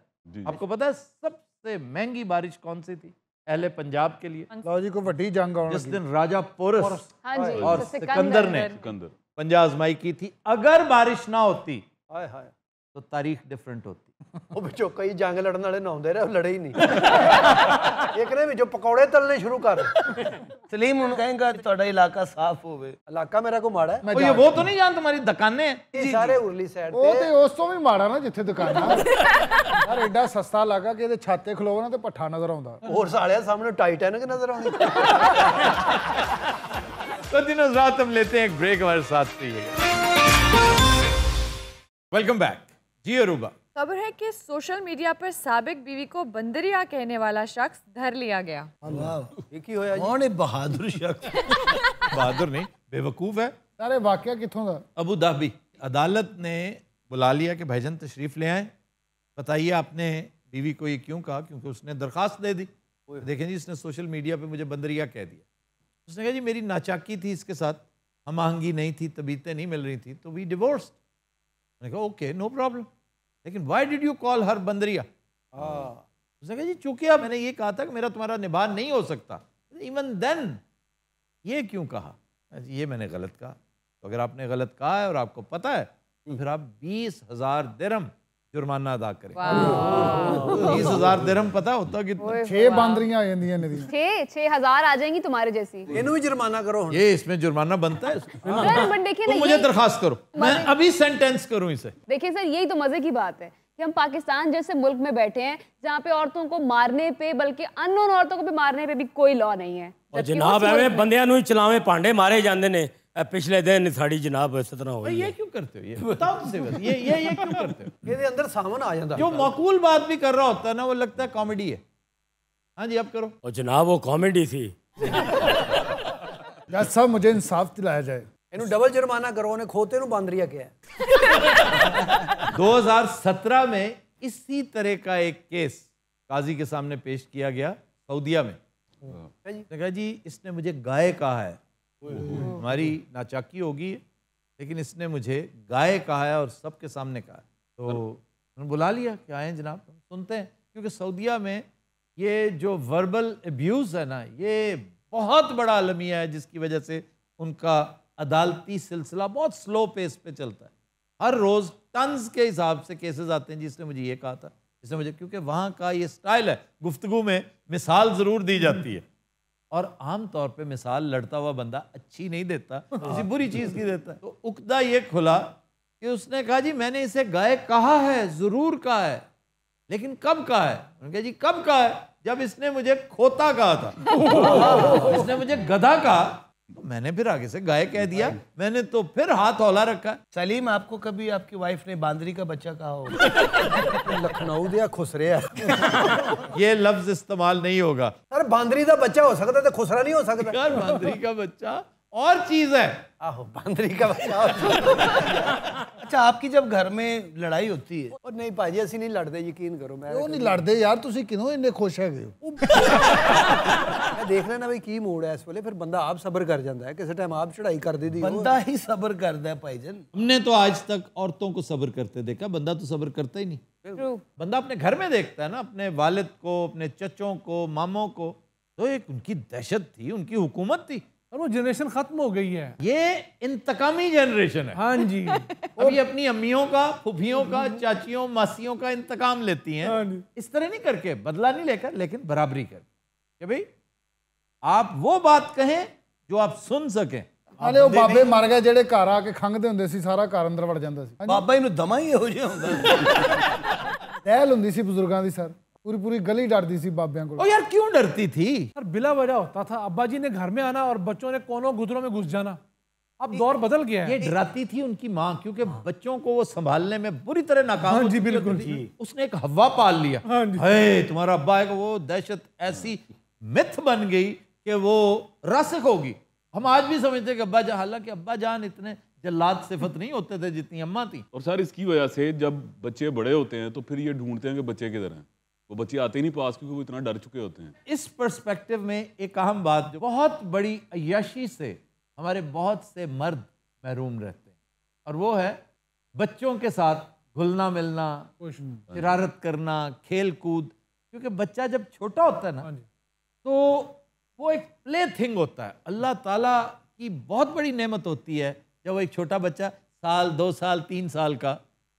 आपको पता है सबसे महंगी बारिश कौन सी थी अहले पंजाब के लिए? लो जी, को वड्डी जंग आउण जिस लगी। दिन राजा पोरस हाँ जी, और तो सिकंदर ने पंजा आजमाई की थी। अगर बारिश ना होती हाय हाय तो तारीख डिफरेंट होती। ਉਹ ਵਿੱਚੋਂ ਕਈ ਜੰਗ ਲੜਨ ਵਾਲੇ ਨਹਾਉਂਦੇ ਰਹੇ, ਉਹ ਲੜੇ ਹੀ ਨਹੀਂ। ਇੱਕ ਨੇ ਵਿੱਚੋਂ ਪਕੌੜੇ ਤਲਨੇ ਸ਼ੁਰੂ ਕਰ। सलीम ਹੁਣ ਕਹੇਗਾ ਤੁਹਾਡਾ ਇਲਾਕਾ ਸਾਫ਼ ਹੋਵੇ। ਇਲਾਕਾ ਮੇਰਾ ਕੋ ਮਾੜਾ ਹੈ। ये वो तो नहीं जानते हमारी दुकानें हैं। ਇਹ ਸਾਰੇ ਉਰਲੀ ਸਾਈਡ ਉਹ ਤੇ ਤੇ ਉਸ ਤੋਂ ਵੀ ਮਾੜਾ ਨਾ ਜਿੱਥੇ ਦੁਕਾਨਾਂ ਯਾਰ ਐਡਾ ਸਸਤਾ ਲੱਗਾ ਕਿ ਇਹਦੇ ਛਾਤੇ ਖਲੋਵੋ ਨਾ ਤੇ ਪੱਠਾ ਨਜ਼ਰ ਆਉਂਦਾ। ਹੋਰ ਸਾਲਿਆ ਸਾਹਮਣੇ ਟਾਈਟੈਨਿਕ ਨਜ਼ਰ ਆਉਂਦੀ। तो दिन रात हम लेते हैं एक ब्रेक, हमारे साथ रहिएगा। वेलकम बैक जी। अरूबा, खबर है कि सोशल मीडिया पर साबिक बीवी को बंदरिया कहने वाला शख्स धर लिया गया। ਇਹ ਕੀ ਹੋਇਆ ਜੀ? कौन है बहादुर शख्स? बहादुर नहीं, बेवकूफ है। ਸਾਰੇ ਵਾਕਿਆ ਕਿੱਥੋਂ ਦਾ? अबू धाबी अदालत ने बुला लिया कि भाईजान तशरीफ ले आए, बताइए आपने बीवी को ये क्यों कहा? क्योंकि उसने दरखास्त दे दी। देखें जी, इसने सोशल मीडिया पे मुझे बंदरिया कह दिया। उसने कहा जी मेरी नाचाकी थी इसके साथ, हम आहंगी नहीं थी, तबीयतें नहीं मिल रही थी, तो वी डिवोर्स्ड। मैंने कहा ओके नो प्रॉब्लम, लेकिन why did you call her बंदरिया? उसने कहा जी चूंकि अब मैंने ये कहा था कि मेरा तुम्हारा निभा नहीं हो सकता, इवन देन ये क्यों कहा? ये मैंने गलत कहा। तो अगर आपने गलत कहा है और आपको पता है तो फिर आप 20,000 दिरहम जुर्माना अदा करें। 20,000 दिरहम पता होता कि 6 बांदरियां आ ਜਾਂਦੀਆਂ ਨੇ ਦੀਆਂ। 6,000 आ जाएंगी तुम्हारे जैसी। ਇਹਨੂੰ ਵੀ जुर्माना करो ਹੁਣ। ये इसमें जुर्माना बनता है। सर, देखिए ना, तुम मुझे दरखास्त करो, मैं अभी सेंटेंस करूं इसे। देखिए सर, यही तो मजे की बात है कि हम पाकिस्तान जैसे मुल्क में बैठे हैं जहाँ पे औरतों को मारने पे, बल्कि अननोन औरतों को भी मारने पे भी कोई लॉ नहीं है। जनाब एवं बंदियां नूं चलावे भांडे मारे जाते ने। पिछले दिन साड़ी जनाब इस तरह हुई। ये क्यों करते हो? ये बताओ तो सही बात। ये क्यों करते हो? ਇਹਦੇ ਅੰਦਰ ਸਾਮਨ आ ਜਾਂਦਾ। जो माकूल बात भी कर रहा होता है ना, वो लगता है कॉमेडी है। हाँ जी, अब करो। और जनाब वो कॉमेडी थी। जज साहब मुझे इंसाफ दिलाया जाए। ਇਹਨੂੰ ਡਬਲ जुर्माना करो। ਉਹਨੇ ਖੋਤੇ ਨੂੰ ਬਾਂਦਰੀਆ ਕਿਹਾ। 2017 में इसी तरह का एक केस काजी के सामने पेश किया गया सऊदीया में। उसने कहा जी इसने मुझे गाय कहा है, हमारी नाचाकी होगी लेकिन इसने मुझे गाय कहा है और सबके सामने कहा है। तो उन्होंने बुला लिया कि आए जनाब, सुनते हैं। क्योंकि सऊदीया में ये जो वर्बल अब्यूज़ है ना, ये बहुत बड़ा अलमिया है, जिसकी वजह से उनका अदालती सिलसिला बहुत स्लो पेस पे चलता है। हर रोज़ टन्स के हिसाब से केसेस आते हैं। जिसने मुझे ये कहा था, इसने मुझे, क्योंकि वहाँ का ये स्टाइल है, गुफ्तगू में मिसाल ज़रूर दी जाती है और आम तौर पे मिसाल लड़ता हुआ बंदा अच्छी नहीं देता, किसी बुरी चीज़ की देता है। तो उकदा ये खुला कि उसने कहा जी मैंने इसे गाय कहा है, ज़रूर कहा है, लेकिन कब कहा है? उन्होंने कहा जी कब कहा है? जब इसने मुझे खोता कहा था। इसने मुझे गधा कहा तो मैंने फिर आगे से गाय कह दिया, मैंने तो फिर हाथ हौला रखा। सलीम, आपको कभी आपकी वाइफ ने बांदरी का बच्चा कहा हो? लखनऊ दिया खुसरे है। ये लफ्ज इस्तेमाल नहीं होगा। अरे बांदरी का बच्चा हो सकता है तो खुसरा नहीं हो सकता। यार बांदरी का बच्चा और चीज है। आहो, बांदरी का बच्चा। अच्छा, आपकी जब घर में लड़ाई होती है? और नहीं भाजी, असं नहीं लड़ते, यकीन करो। मैं ਉਹ ਨਹੀਂ ਲੜਦੇ ਯਾਰ, ਤੁਸੀਂ ਕਿਉਂ ਇੰਨੇ ਖੁਸ਼ ਹੈਗੇ ਹੋ? मैं देख लेना भाई की मूड है इस वेले, फिर बंदा आप सबर कर जाता है। किसी टाइम आप चढ़ाई कर दी। बंदा ही सबर करता है भाईजान। हमने तो आज तक औरतों को सब्र करते देखा, बंदा तो सब्र करता ही नहीं। बंदा अपने घर में देखता है ना, अपने वालिद को, अपने चचों को, मामों को, तो एक उनकी दहशत थी, उनकी हुकूमत थी। और वो जनरेशन खत्म हो गई है। ये इंतकामी जनरेशन है। हाँ जी। अब ये अपनी अम्मियों का, फुफियों का, चाचियों, मासियों का इंतकाम लेती हैं। इस तरह नहीं करके, बदला नहीं लेकर, लेकिन बराबरी कर कि भाई आप वो बात कहें जो आप सुन सकें। ਹਾਲੇ ਉਹ ਬਾਬੇ ਮਰ ਗਏ ਜਿਹੜੇ ਘਰ ਆ ਕੇ ਖੰਗਦੇ ਹੁੰਦੇ ਸੀ, ਸਾਰਾ ਘਰ ਅੰਦਰ ਵੜ ਜਾਂਦਾ ਸੀ। ਬਾਬਾ ਇਹਨੂੰ ਦਮਾ ਹੀ ਇਹੋ ਜਿਹਾ ਹੁੰਦਾ। ਤਹਿਲ ਹੁੰਦੀ ਸੀ ਬਜ਼ੁਰਗਾਂ ਦੀ ਸਰ, पूरी पूरी गली डरती थी बाबियां को। यार क्यों डरती थी? सर बिला वजह होता था, अब्बा जी ने घर में आना और बच्चों ने कोनों गुदरों में घुस जाना। अब दौर बदल गया है। ये डराती थी उनकी माँ, क्योंकि बच्चों को वो संभालने में बुरी तरह नाकाम। हाँ जी, बिल्कुल। उसने एक हवा पाल लिया। हाँ जी। तुम्हारा अब्बा है, वो दहशत ऐसी मिथ बन गई कि वो रासिक होगी। हम आज भी समझते कि अब्बा जान, हालांकि अब्बा जान इतने जल्लाद सिफत नहीं होते थे जितनी अम्मा थी। और सर इसकी वजह से जब बच्चे बड़े होते हैं तो फिर ये ढूंढते हैं कि बच्चे किधर हैं। वो बच्चे आते ही नहीं पास क्योंकि वो इतना डर चुके होते हैं। इस पर्सपेक्टिव में एक अहम बात, जो बहुत बड़ी अय्याशी से हमारे बहुत से मर्द महरूम रहते हैं, और वो है बच्चों के साथ घुलना मिलना, शरारत करना, खेल कूद। क्योंकि बच्चा जब छोटा होता है ना, तो वो एक प्ले थिंग होता है। अल्लाह ताला की बहुत बड़ी नेमत होती है जब वो एक छोटा बच्चा 1 साल 2 साल 3 साल का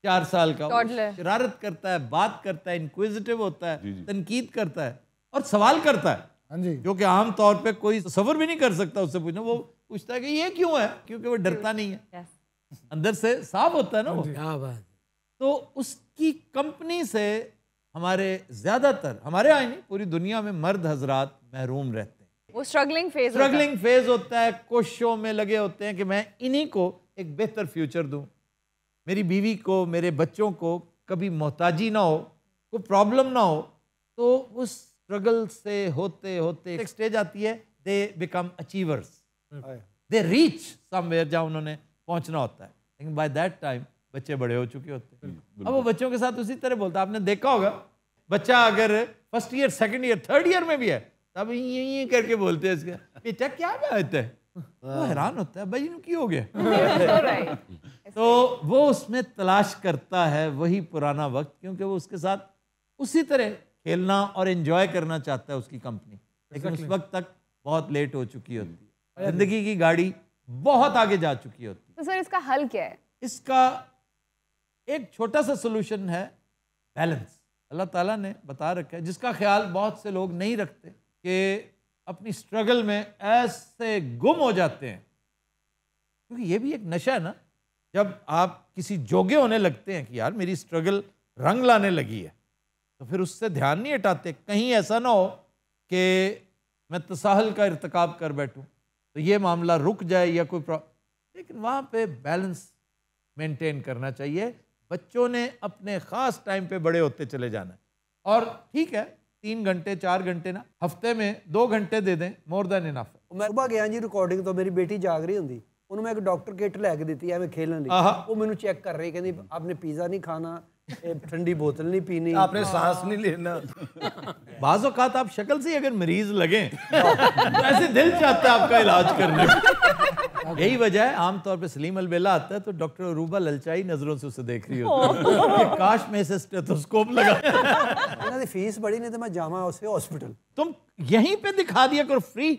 4 साल का शरारत करता है, बात करता है, इंक्विजिटिव होता है, तनकीद करता है और सवाल करता है, जो कि आम तौर पे कोई तसव्वुर भी नहीं कर सकता उससे पूछना। वो पूछता है कि ये क्यों है, क्योंकि वो डरता नहीं है, अंदर से साफ होता है ना वो। क्या बात। तो उसकी कंपनी से हमारे ज्यादातर, हमारे यहाँ नहीं पूरी दुनिया में मर्द हजरात महरूम रहते हैं। वो स्ट्रगलिंग फेज होता है, कोशिशों में लगे होते हैं कि मैं इन्हीं को एक बेहतर फ्यूचर दूं, मेरी बीवी को, मेरे बच्चों को कभी मोहताजी ना हो, कोई प्रॉब्लम ना हो। तो उस स्ट्रगल से होते होते एक स्टेज आती है, they become achievers, they reach somewhere जहाँ उन्होंने पहुंचना होता है। लेकिन बाय दैट टाइम बच्चे बड़े हो चुके होते हैं। अब वो बच्चों के साथ उसी तरह बोलता है। आपने देखा होगा बच्चा अगर first year, second year, third year में भी है, तब ये करके बोलते हैं इसका, बेटा क्या बात है, वो हैरान होता है, भाई क्यों हो गया। तो वो उसमें तलाश करता है वही पुराना वक्त, क्योंकि वो उसके साथ उसी तरह खेलना और एंजॉय करना चाहता है उसकी कंपनी। लेकिन उस वक्त तक बहुत लेट हो चुकी होती है, जिंदगी की गाड़ी बहुत आगे जा चुकी होती है। तो सर इसका हल क्या है? इसका एक छोटा सा सोल्यूशन है बैलेंस। अल्लाह ताला ने बता रखा है, जिसका ख्याल बहुत से लोग नहीं रखते, कि अपनी स्ट्रगल में ऐसे गुम हो जाते हैं। क्योंकि ये भी एक नशा है ना, जब आप किसी जोगे होने लगते हैं कि यार मेरी स्ट्रगल रंग लाने लगी है, तो फिर उससे ध्यान नहीं हटाते। कहीं ऐसा ना हो कि मैं तसाहल का इर्तिकाब कर बैठूं, तो ये मामला रुक जाए या कोई लेकिन वहाँ पे बैलेंस मेंटेन करना चाहिए। बच्चों ने अपने ख़ास टाइम पे बड़े होते चले जाना है। और ठीक है 3 घंटे 4 घंटे ना, हफ्ते में 2 घंटे दे दें, मोर दैन इनफ। मैं सुबह गया जी रिकॉर्डिंग तो मेरी बेटी जाग रही होंगी, ਉਹਨੂੰ ਮੈਂ ਇੱਕ ਡਾਕਟਰ ਕਿੱਟ ਲੈ ਕੇ ਦਿੱਤੀ ਐਵੇਂ खेलन ਲਈ। ਉਹ ਮੈਨੂੰ ਚੈੱਕ ਕਰ ਰਹੀ, ਕਹਿੰਦੀ आपने पिज़्ज़ा नहीं खाना, ठंडी बोतल नहीं पीनी, आपने सांस नहीं लेना। बाज़ औक़ात आप शक्ल से अगर मरीज लगे तो ऐसे दिल चाहता है आपका इलाज करने में। यही वजह है आमतौर पे सलीम अलबेला आता है तो डॉक्टर अरूबा ललचाई नजरों से उसे देख रही होती है कि काश में से स्टेथोस्कोप लगा। इन्हां दी फीस बड़ी, नहीं तो मैं जावा उसे हॉस्पिटल। तुम यहीं पे दिखा दिया करो फ्री।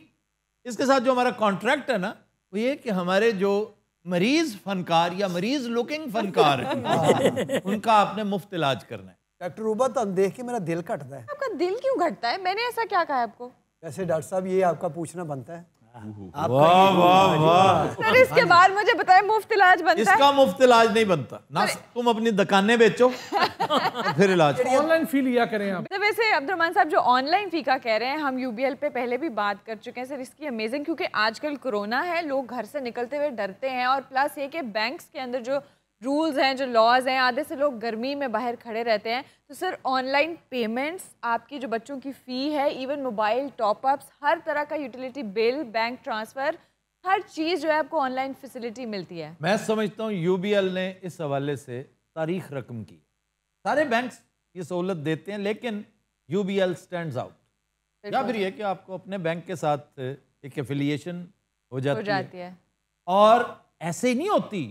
इसके साथ जो हमारा कॉन्ट्रैक्ट है ना, वो ये कि हमारे जो मरीज फनकार या मरीज लुकिंग फनकार है उनका आपने मुफ्त इलाज करना है। डॉक्टर रूबा तो देख के मेरा दिल घटता है। आपका दिल क्यों घटता है? मैंने ऐसा क्या कहा है आपको? वैसे डॉक्टर साहब ये आपका पूछना बनता है। वाह वाह वाह। सर इसके बाद मुझे बताएं मुफ्त इलाज बनता है? इसका मुफ्त इलाज नहीं बनता ना, तुम अपनी दुकानें बेचो और फिर इलाज। ऑनलाइन फी लिया करें आप। तो वैसे अब्दुर्रहमान साहब जो ऑनलाइन फी का कह रहे हैं, हम यूबीएल पे पहले भी बात कर चुके हैं सर, इसकी अमेजिंग, क्योंकि आजकल कोरोना है, लोग घर से निकलते हुए डरते हैं, और प्लस ये कि बैंक्स के अंदर जो रूल्स हैं, जो लॉज हैं, आधे से लोग गर्मी में बाहर खड़े रहते हैं। तो सर ऑनलाइन पेमेंट्स, आपकी जो बच्चों की फ़ी है, इवन मोबाइल टॉपअप्स, हर तरह का यूटिलिटी बिल, बैंक ट्रांसफ़र, हर चीज़ जो है आपको ऑनलाइन फैसिलिटी मिलती है। मैं समझता हूँ यूबीएल ने इस हवाले से तारीख रकम की। सारे बैंक्स ये सहूलत देते हैं, लेकिन यूबीएल स्टैंड्स आउट। या फिर ये कि आपको अपने बैंक के साथ एक एफिलिएशन हो जाती है। और ऐसे ही नहीं होती,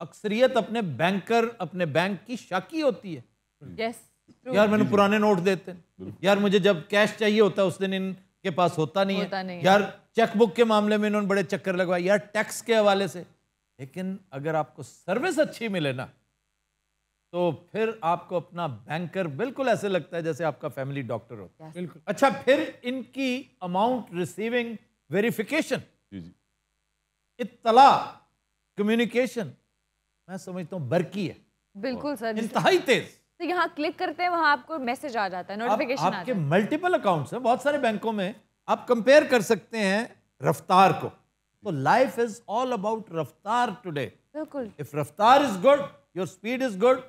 अक्सरियत अपने बैंकर, अपने बैंक की शाकी होती है। yes, यार मैंने पुराने नोट देते हैं, यार मुझे जब कैश चाहिए होता है उस दिन इनके पास होता नहीं है, यार चेकबुक के मामले में इन्होंने बड़े चक्कर लगवाए, यार टैक्स के हवाले से। लेकिन अगर आपको सर्विस अच्छी मिले ना, तो फिर आपको अपना बैंकर बिल्कुल ऐसे लगता है जैसे आपका फैमिली डॉक्टर होता है। अच्छा, फिर इनकी अमाउंट रिसीविंग, वेरिफिकेशन, इत्तला, कम्युनिकेशन, मैं समझता हूँ बरकी है, बिल्कुल सर, इंतहाई तेज। तो यहाँ क्लिक करते हैं, वहाँ आपको मैसेज आ जाता है, नोटिफिकेशन आ जाता है। आपके मल्टीपल अकाउंट्स हैं बहुत सारे बैंकों में, आप कंपेयर कर सकते हैं रफ्तार को। तो लाइफ इज ऑल अबाउट रफ्तार टुडे। बिल्कुल। इफ रफ्तार is good, your speed is good,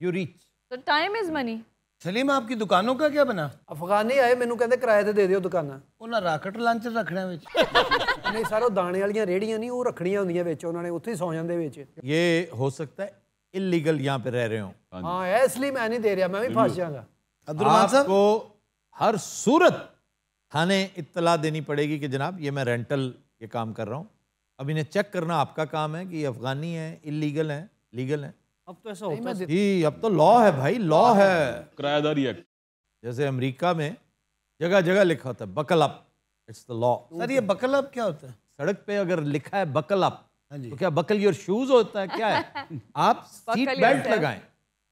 you reach. तो टाइम इज मनी। सलीम आपकी दुकानों का क्या बना? अफगानी आए मैनू कहते किराए ते दे दियो दुकाना। ਉਹਨਾਂ ਰਾਕਟ ਲਾਂਚਰ ਰੱਖਣਾ ਵਿੱਚ। नहीं सारो दाने वालियां रेड़ियां नहीं, वो रखड़ियां होंदियां विच, उन्होंने उत्थे ही सौ जांदे विच। ये हो सकता है इलीगल यहाँ पे रह रहे हो। हाँ इसलिए मैं नहीं दे रहा, मैं भी फंस जाऊंगा। अब्दुर्रहमान साहब, आपको हर सूरत थाने इत्तला देनी पड़ेगी कि जनाब ये मैं रेंटल ये काम कर रहा हूँ। अब इन्हें चेक करना आपका काम है कि ये अफगानी है, इलीगल है, लीगल है। अब तो ऐसा होता है ही अब तो लॉ है भाई, लॉ है। किराएदारी एक्ट। जैसे अमेरिका में जगह जगह लिखा होता है buckle up, it's the law. Sir ये बकल अप क्या होता है? सड़क पे अगर लिखा है बकल अप तो क्या बकल योर शूज होता है? क्या है? आप सीट बेल्ट लगाएं।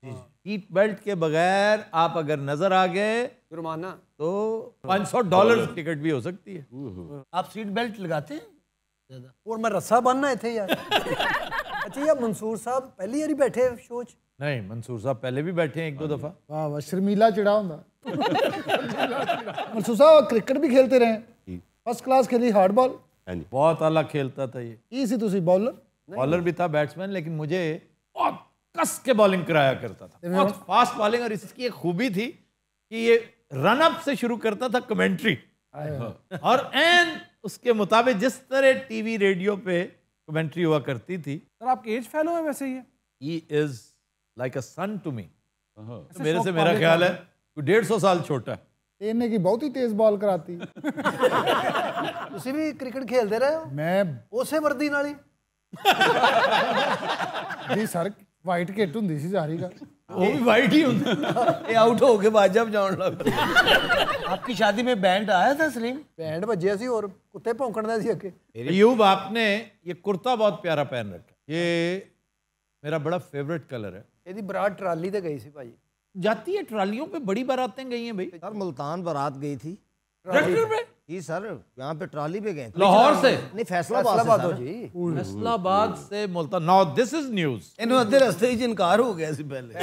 सीट बेल्ट के बगैर आप अगर नजर आ गए जुर्माना तो $500 टिकट भी हो सकती है। आप सीट बेल्ट लगाते हैं? और मैं रस्सा बनना थे यार। अच्छा यार मंसूर साहब पहली बार बैठे सोच। नहीं, मंसूर साहब पहले भी बैठे हैं एक दो दफा। वाह वाह, शर्मीला चिड़ा होंदा। मंसूर साहब क्रिकेट भी खेलते रहे, फर्स्ट क्लास खेली, हार्ड बॉल बहुत आला खेलता था ये। की सी तुसी बॉलर? बॉलर भी था, बैट्समैन, लेकिन मुझे बहुत कस के बॉलिंग कराया करता था, बहुत फास्ट बॉलिंग। और इसकी एक खूबी थी कि ये रन अप से शुरू करता था कमेंट्री, और एन उसके मुताबिक जिस तरह टीवी रेडियो पे कमेंट्री हुआ करती थी। सर आपके एज फेलो है वैसे ही? He is like a son to me. मेरे से मेरा ख्याल है 150 साल छोटा है। इन्हें की बहुत ही तेज बॉल कराती। ਤੁਸੀਂ ਵੀ ਕ੍ਰਿਕਟ ਖੇਲਦੇ ਰਹੇ ਹੋ? मैं ਉਸੇ ਵਰਦੀ ਨਾਲ ਹੀ? जी सर वाइट किट हुंदी सी सारी का। वो भी वाइट ही होता। ये आउट हो के बाद जब जान लग आपकी शादी में बैंड आया था सलीम? बैंड बजे सी और कुत्ते भौंकणदा सी अगे। अयूब आपने ये कुर्ता बहुत प्यारा पहन रखा, ये मेरा बड़ा फेवरेट कलर है। ਇਹਦੀ ਬਰਾਤ ਟਰਾਲੀ ਤੇ ਗਈ ਸੀ ਭਾਜੀ। जाती है ट्रालियों पे, बड़ी बारातें गई हैं भाई। सर मुल्तान बारात गई थी। ट्रैक्टर पे? जी सर, यहाँ पे ट्राली पे गए थे। लाहौर से? नहीं, फैसलाबाद से जी। फैसलाबाद से Multan. Now this is news. इन्हों अद्धे रास्ते ही इनकार हो गया सी पहले।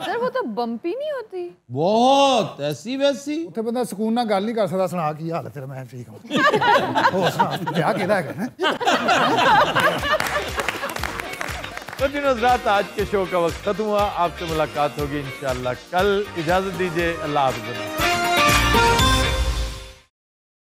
सर वो तो बम्पी नहीं होती? बहुत ऐसी वैसी। उत्थे बंदा सुकून नाल गल नहीं कर सकदा, सुना की हाल है तेरा? मैं ठीक हूं। हो सुना ब्याह केदा है? तो दिन रात आज के शो का वक्त खत्म हुआ। आपसे मुलाकात होगी इंशाल्लाह कल। इजाजत दीजिए, अल्लाह हाफ़िज़।